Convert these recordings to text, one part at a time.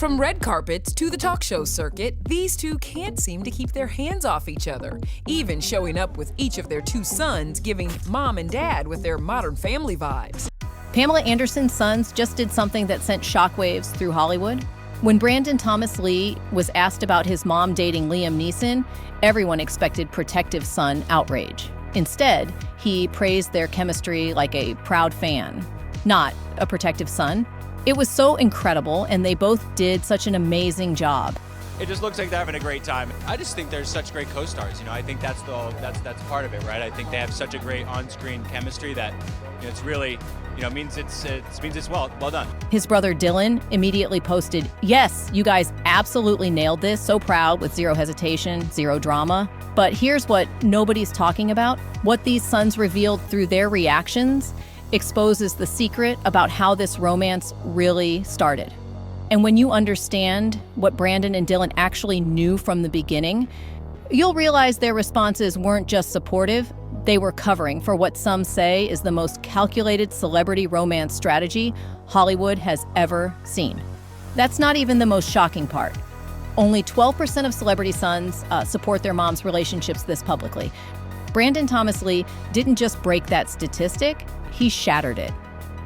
From red carpets to the talk show circuit, these two can't seem to keep their hands off each other, even showing up with each of their two sons, giving mom and dad with their Modern Family vibes. Pamela Anderson's sons just did something that sent shockwaves through Hollywood. When Brandon Thomas Lee was asked about his mom dating Liam Neeson, everyone expected protective son outrage. Instead, he praised their chemistry like a proud fan, not a protective son. It was so incredible, and they both did such an amazing job. It just looks like they're having a great time. I just think they're such great co-stars. I think that's part of it, right? I think they have such a great on-screen chemistry that it's really, means it's well done. His brother Dylan immediately posted, "Yes, you guys absolutely nailed this. So proud," with zero hesitation, zero drama. But here's what nobody's talking about. What these sons revealed through their reactions exposes the secret about how this romance really started. And when you understand what Brandon and Dylan actually knew from the beginning, you'll realize their responses weren't just supportive, they were covering for what some say is the most calculated celebrity romance strategy Hollywood has ever seen. That's not even the most shocking part. Only 12% of celebrity sons support their moms' relationships this publicly. Brandon Thomas Lee didn't just break that statistic, he shattered it.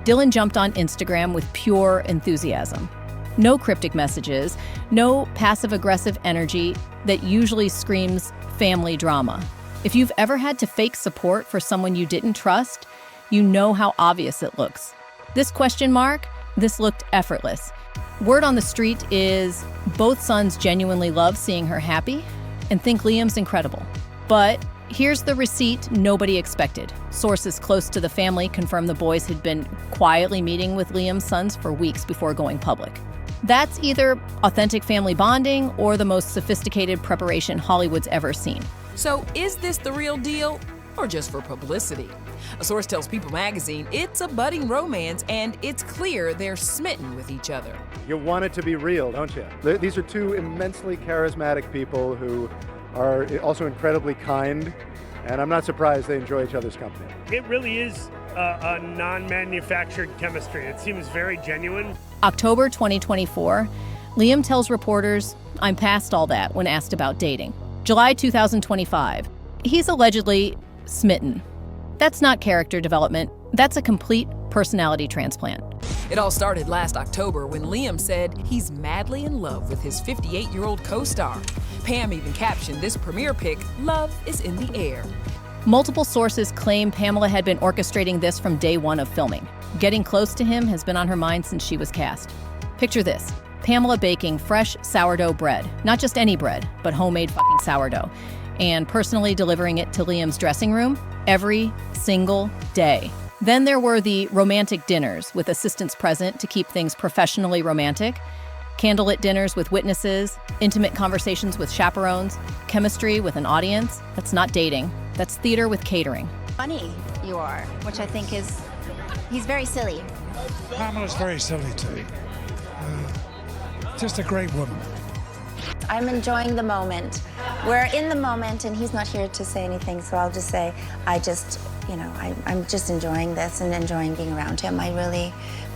Dylan jumped on Instagram with pure enthusiasm. No cryptic messages, no passive-aggressive energy that usually screams family drama. If you've ever had to fake support for someone you didn't trust, you know how obvious it looks. This this looked effortless. Word on the street is both sons genuinely love seeing her happy and think Liam's incredible. But here's the receipt nobody expected. Sources close to the family confirm the boys had been quietly meeting with Liam's sons for weeks before going public. That's either authentic family bonding or the most sophisticated preparation Hollywood's ever seen. So is this the real deal or just for publicity? A source tells People magazine it's a budding romance and it's clear they're smitten with each other. You want it to be real, don't you? These are two immensely charismatic people who are also incredibly kind, and I'm not surprised they enjoy each other's company. It really is a non-manufactured chemistry. It seems very genuine. October 2024, Liam tells reporters, "I'm past all that," when asked about dating. July 2025, he's allegedly smitten. That's not character development, that's a complete personality transplant. It all started last October when Liam said he's madly in love with his 58-year-old co-star. Pam even captioned this premiere pic, "Love is in the air." Multiple sources claim Pamela had been orchestrating this from day one of filming. Getting close to him has been on her mind since she was cast. Picture this, Pamela baking fresh sourdough bread, not just any bread, but homemade fucking sourdough, and personally delivering it to Liam's dressing room every single day. Then there were the romantic dinners with assistants present to keep things professionally romantic, candlelit dinners with witnesses, intimate conversations with chaperones, chemistry with an audience. That's not dating, that's theater with catering. Funny you are, which I think he's very silly. Pamela's very silly too. Just a great woman. I'm enjoying the moment. We're in the moment and he's not here to say anything, so I'll just say I'm just enjoying this and enjoying being around him.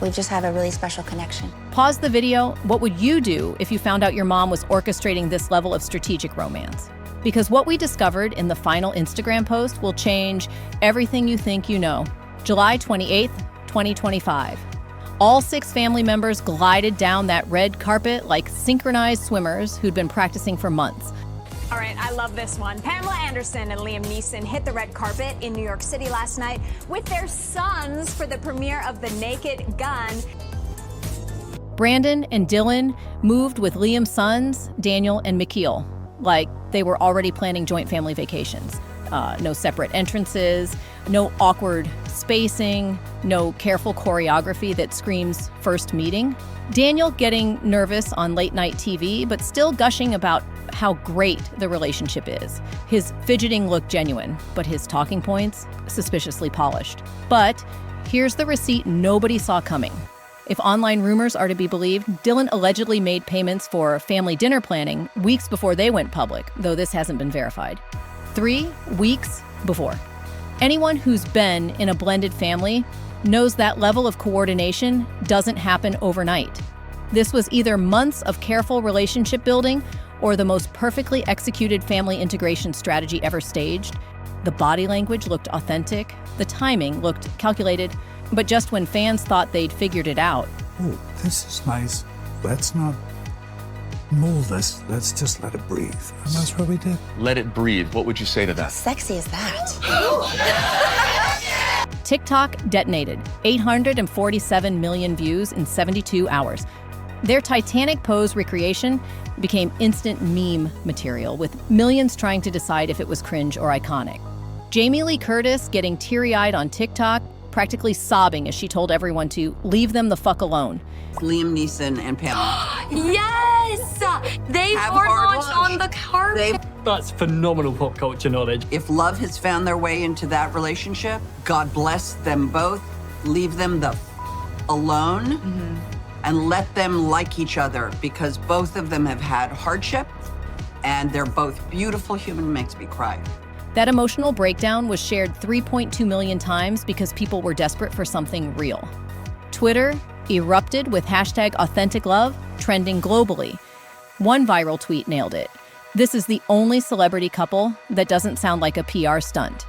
We just have a really special connection. Pause the video. What would you do if you found out your mom was orchestrating this level of strategic romance? Because what we discovered in the final Instagram post will change everything you think you know. July 28th, 2025. All 6 family members glided down that red carpet like synchronized swimmers who'd been practicing for months. All right, I love this one. Pamela Anderson and Liam Neeson hit the red carpet in New York City last night with their sons for the premiere of The Naked Gun. Brandon and Dylan moved with Liam's sons, Daniel and Mikhail, like they were already planning joint family vacations. No separate entrances, no awkward spacing, no careful choreography that screams first meeting. Daniel getting nervous on late night TV, but still gushing about how great the relationship is. His fidgeting looked genuine, but his talking points suspiciously polished. But here's the receipt nobody saw coming. If online rumors are to be believed, Dylan allegedly made payments for family dinner planning weeks before they went public, though this hasn't been verified. 3 weeks before. Anyone who's been in a blended family knows that level of coordination doesn't happen overnight. This was either months of careful relationship building or the most perfectly executed family integration strategy ever staged. The body language looked authentic, the timing looked calculated, but just when fans thought they'd figured it out. Oh, this is nice. Let's not mold this. Let's just let it breathe. And that's what we did. Let it breathe. What would you say to that? Sexy as that. TikTok detonated, 847 million views in 72 hours. Their Titanic pose recreation became instant meme material, with millions trying to decide if it was cringe or iconic. Jamie Lee Curtis getting teary-eyed on TikTok, practically sobbing as she told everyone to leave them the fuck alone. Liam Neeson and Pamela. Yes! They were launched on the carpet. That's phenomenal pop culture knowledge. If love has found their way into that relationship, God bless them both. Leave them the alone and let them like each other, because both of them have had hardship and they're both beautiful human. Makes me cry. That emotional breakdown was shared 3.2 million times because people were desperate for something real. Twitter erupted with hashtag authentic love, trending globally. One viral tweet nailed it. This is the only celebrity couple that doesn't sound like a PR stunt.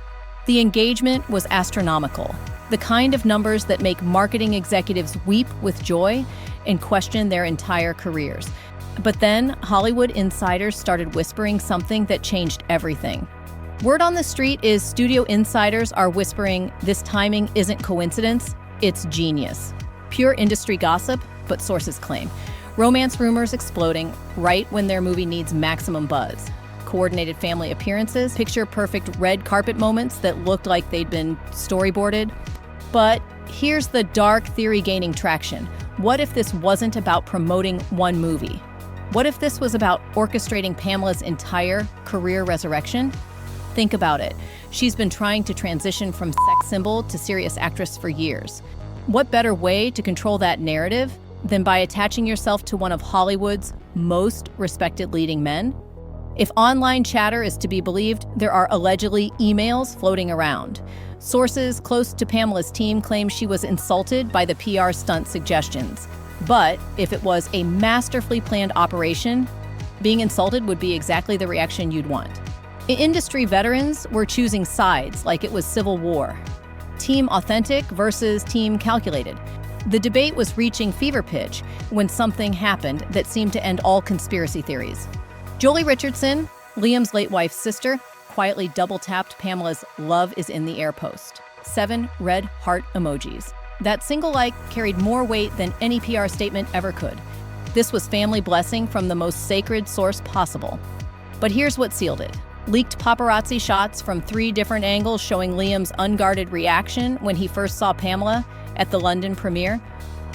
The engagement was astronomical, the kind of numbers that make marketing executives weep with joy and question their entire careers. But then Hollywood insiders started whispering something that changed everything. Word on the street is studio insiders are whispering this timing isn't coincidence, it's genius. Pure industry gossip, but sources claim. Romance rumors exploding right when their movie needs maximum buzz. Coordinated family appearances, picture-perfect red carpet moments that looked like they'd been storyboarded. But here's the dark theory gaining traction. What if this wasn't about promoting one movie? What if this was about orchestrating Pamela's entire career resurrection? Think about it. She's been trying to transition from sex symbol to serious actress for years. What better way to control that narrative than by attaching yourself to one of Hollywood's most respected leading men? If online chatter is to be believed, there are allegedly emails floating around. Sources close to Pamela's team claim she was insulted by the PR stunt suggestions. But if it was a masterfully planned operation, being insulted would be exactly the reaction you'd want. Industry veterans were choosing sides like it was Civil War. Team authentic versus team calculated. The debate was reaching fever pitch when something happened that seemed to end all conspiracy theories. Jolie Richardson, Liam's late wife's sister, quietly double-tapped Pamela's "Love is in the air" post. 7 red heart emojis. That single like carried more weight than any PR statement ever could. This was family blessing from the most sacred source possible. But here's what sealed it. Leaked paparazzi shots from 3 different angles showing Liam's unguarded reaction when he first saw Pamela at the London premiere.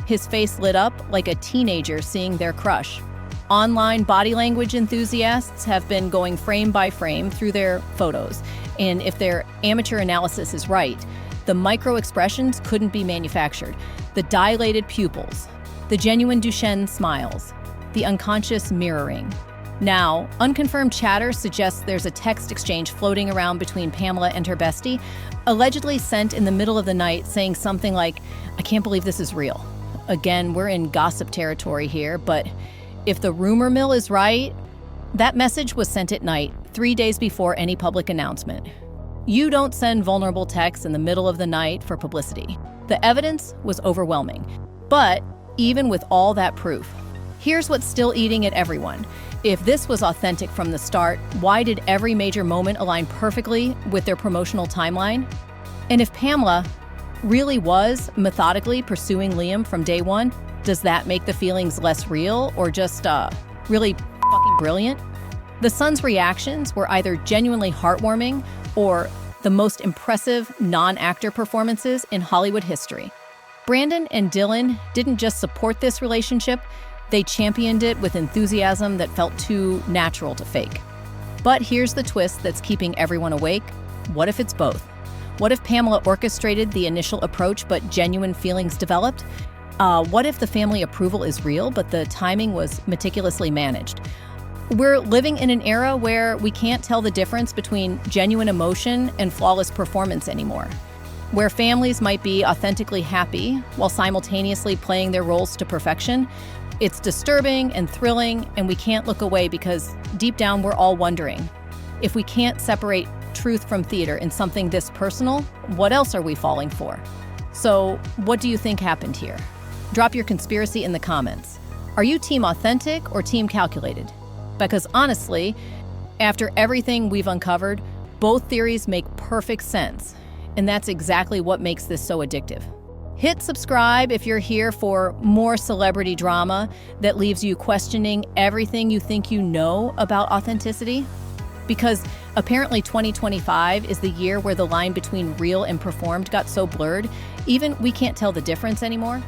His face lit up like a teenager seeing their crush. Online body language enthusiasts have been going frame by frame through their photos, and if their amateur analysis is right, the micro expressions couldn't be manufactured. The dilated pupils, the genuine Duchenne smiles, the unconscious mirroring. Now, unconfirmed chatter suggests there's a text exchange floating around between Pamela and her bestie, allegedly sent in the middle of the night saying something like, "I can't believe this is real." Again, we're in gossip territory here, but if the rumor mill is right, that message was sent at night, 3 days before any public announcement. You don't send vulnerable texts in the middle of the night for publicity. The evidence was overwhelming. But even with all that proof, here's what's still eating at everyone. If this was authentic from the start, why did every major moment align perfectly with their promotional timeline? And if Pamela really was methodically pursuing Liam from day one, does that make the feelings less real or just really fucking brilliant? The Sun's reactions were either genuinely heartwarming or the most impressive non-actor performances in Hollywood history. Brandon and Dylan didn't just support this relationship, they championed it with enthusiasm that felt too natural to fake. But here's the twist that's keeping everyone awake. What if it's both? What if Pamela orchestrated the initial approach but genuine feelings developed? What if the family approval is real but the timing was meticulously managed? We're living in an era where we can't tell the difference between genuine emotion and flawless performance anymore. where families might be authentically happy while simultaneously playing their roles to perfection. It's disturbing and thrilling, and we can't look away because deep down we're all wondering, if we can't separate truth from theater in something this personal, what else are we falling for? So, what do you think happened here? Drop your conspiracy in the comments. Are you team authentic or team calculated? Because honestly, after everything we've uncovered, both theories make perfect sense, and that's exactly what makes this so addictive. Hit subscribe if you're here for more celebrity drama that leaves you questioning everything you think you know about authenticity. Because apparently 2025 is the year where the line between real and performed got so blurred, even we can't tell the difference anymore.